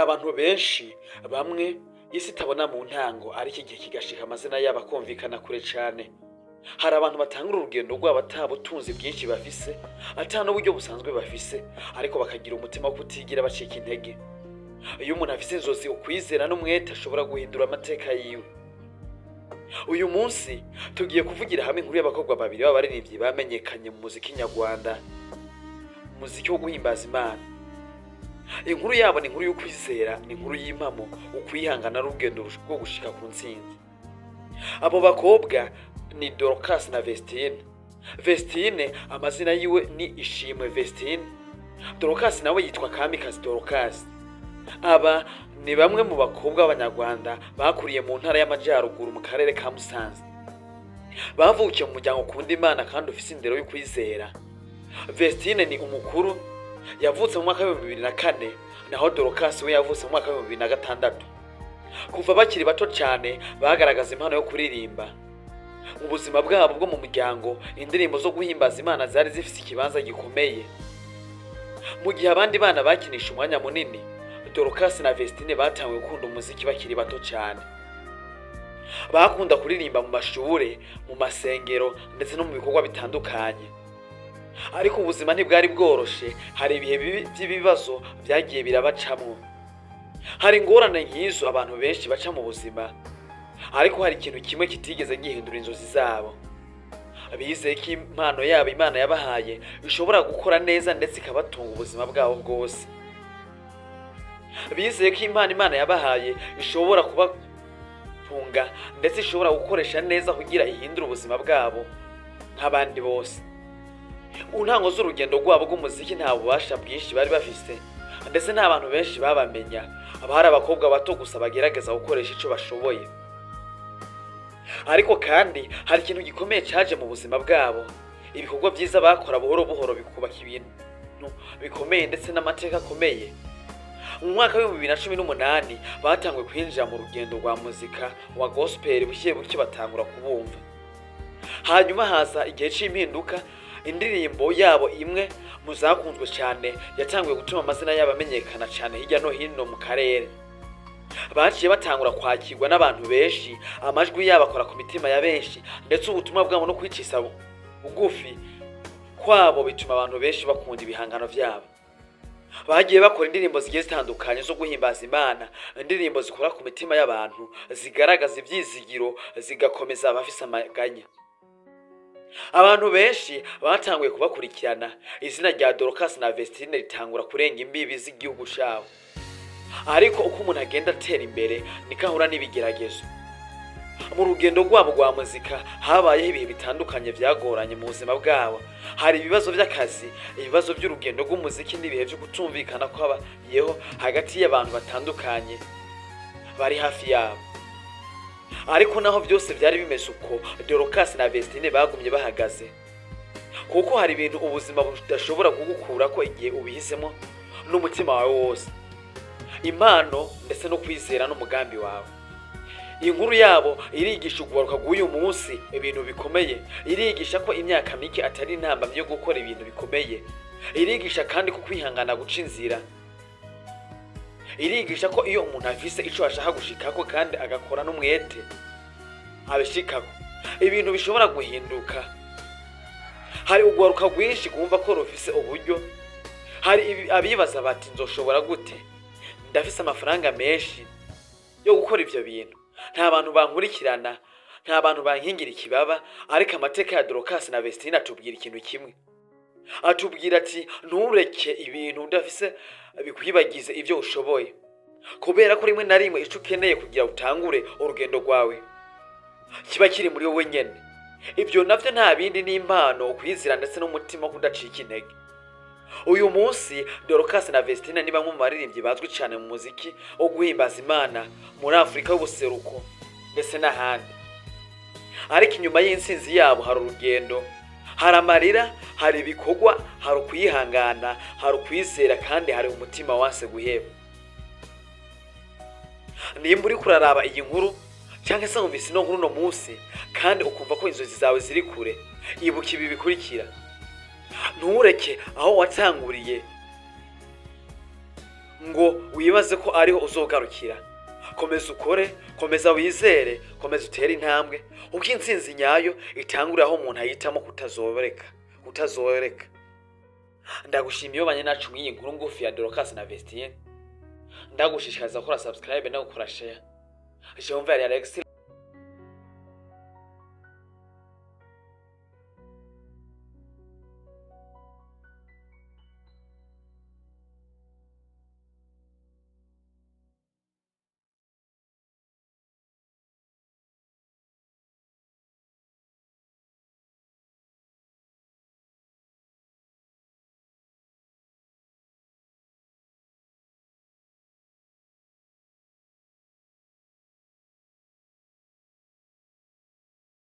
abantu benshi bamwe isi itabona mu ntango ariko igihe kigashika amazina yabo akumvikana kure cane. Hari abantu batangura urugendo rwabo atabutunzi bwinshi bafise, ata n'uburyo busanzwe bafise, ariko bakagira umutima wo kutigira bacika intege. Iyo umuntu afise inzozi, ukwizera n'umwete ashobora guhindura amateka yiwe. Uyu munsi tugiye kuvugira hamwe inkuru y'abakobwa babiri b'abaririmbyi bamenyekanye mu muziki nyarwanda, umuziki wo guhimbaza Imana. Inkuru yabo ni inkuru y'ukwizera, ni inkuru y'impamo, ukwihangana n'urugendo rwo gushika ku ntsinzi. Abo bakobwa ni DORCAS na VESTiNE. VESTiNE amazina yiwe ni Ishimwe VESTiNE. DORCAS nawe yitwa Kamikazi DORCAS. Aba ni bamwe mu bakobwa b'Abanyarwanda bakuriye mu ntara y'Amajyaruguru mu karere ka Musanze. Bavukiye mu muryango ukunda Imana kandi ufise indero y'ukwizera. VESTiNE ni umukuru, yavutse mu mwaka wa 2004, naho DORCAS we yavutse mu mwaka wa 2006. Kuva bakiri bato cyane bagaragaza impano yo kuririmba. Mu buzima bwabo bwo mu muryango, indirimbo zo guhimbaza Imana zari zifite ikibanza gikomeye. Mu gihe abandi bana bakinisha umwanya munini, DORCAS na VESTiNE batanguye gukunda umuziki bakiri bato cyane. Bakunda kuririmba mu mashure, mu masengero ndetse no mu bikorwa bitandukanye. Ariko ubuzima ntibwari bworoshe, hari ibihe by'ibibazo byagiye birabacamwo. Hari ingorane nk'izo abantu benshi baca mu buzima, ariko hari ikintu kimwe kitigeze gihindura inzozi zabo. Bizeye ko impano yabo Imana yabahaye ishobora gukora neza ndetse ikabatunga ubuzima bwabo bwose. Bizeye ko impano Imana yabahaye ishobora kubatunga ndetse ishobora gukoresha neza kugira ihindure ubuzima bwabo nk'abandi bose. Untango z'urugendo rwabo rw'umuziki nta bubasha bwinshi bari bafise, ndetse nta bantu benshi babamenya. Abari abakobwa bato gusa bagerageza gukoresha ico bashoboye. Ariko kandi hari ikintu gikomeye cyaje mu buzima bwabo. Ibikorwa byiza bakora buhoro buhoro bikubaka ibintu bikomeye ndetse n'amateka akomeye. Mu mwaka wa 2018 batanguye kwinjira mu rugendo rwa muzika wa gospel, bushye buke batangura kubumva. Hanyuma haza igihe cy'impinduka, indirimbo yabo imwe muzakunzwe cyane yatanguye gutuma amazina yabo amenyekana cyane hirya no hino mu karere. Baciye batangura kwakirwa n'abantu benshi, amajwi yabo akora ku mitima ya benshi, ndetse ubutumwa bwabo no kwicisa bugufi kwabo bituma abantu benshi bakunda ibihangano byabo. Bagiye bakora indirimbo zigiye zitandukanye zo guhimbaza Imana, indirimbo zikora ku mitima y'abantu, zigaragaza ibyizigiro, zigakomeza abafise amaganya. Abantu benshi batanguye kubakurikirana. Izina rya DORCAS na VESTiNE ritangura kurenga imbibi z'igihugu cyabo. Ariko uko umuntu agenda atera imbere niko ahura n'ibigeragezo. Mu rugendo rwabo rwa muzika habayeho ibihe bitandukanye byagoranye mu buzima bwabo. Hari ibibazo by'akazi, ibibazo by'urugendo rw'umuziki n'ibihe byo kutumvikana kwabayeho hagati y'abantu batandukanye bari hafi yabo. Ariko naho byose byari bimeze uko, DORCAS na VESTiNE bagumye bahagaze. Kuko hari ibintu ubuzima budashobora kugukura ko igihe ubihisemo n'umutima wawe wose, impano ndetse no kwizera n'umugambi wawe. Inkuru yabo irigisha uguharuka bw'uyu munsi ibintu bikomeye. Irigisha ko imyaka mike atari intambamyi yo gukora ibintu bikomeye. Irigisha kandi ko kwihangana guca inzira. Irigisha ko iyo umuntu afise ico ashaka gushikako kandi agakora n'umwete, abishikako ibintu bishobora guhinduka. Hari uguharuka rwinshi kumva ko rufise uburyo. Hari abibaza bati nzoshobora gute, ndafise amafaranga menshi yo gukora ivyo bintu, nta bantu bankurikirana, nta bantu bankingira ikibaba. Ariko amateka ya DORCAS na VESTiNE atubwira ikintu kimwe. Atubwira ati ntureke ibintu udafise bikwibagize ivyo ushoboye, kubera ko rimwe na rimwe ico ukeneye kugira utangure urugendo rwawe kiba kiri muri wowe nyene. Ibyo navyo nta bindi ni impano, ukwizera ndetse n'umutima kudacika intege. Uyu munsi DORCAS na VESTiNE ni bamwe mu baririmbyi bazwi cyane mu muziki wo guhimbaza Imana muri Afrika y'ubuseruko ndetse n'ahandi. Ariko inyuma y'insinzi yabo hari urugendo, hari amarira, hari ibikorwa, hari ukwihangana, hari ukwizera kandi hari umutima wase guheba. Nimba uri kuraraba iyi nkuru cyangwa se wumvise ino nkuru no munsi kandi ukumva ko inzozi zawe ziri kure, ibuka ibi bikurikira. Ntureke aho watanguriye, ngo wibaze ko ariho uzogarukira. Komeza ukore, komeza wizere, komeza utere intambwe, uko intsinzi nyayo itangurira aho umuntu ayitamo kutazoreka. Ndagushimiye ubanye nacu mw'iyi nkuru ngufi ya DORCAS na VESTiNE. Ndagushishikariza gukora subscribe no gukora share. Je m'en vais aller à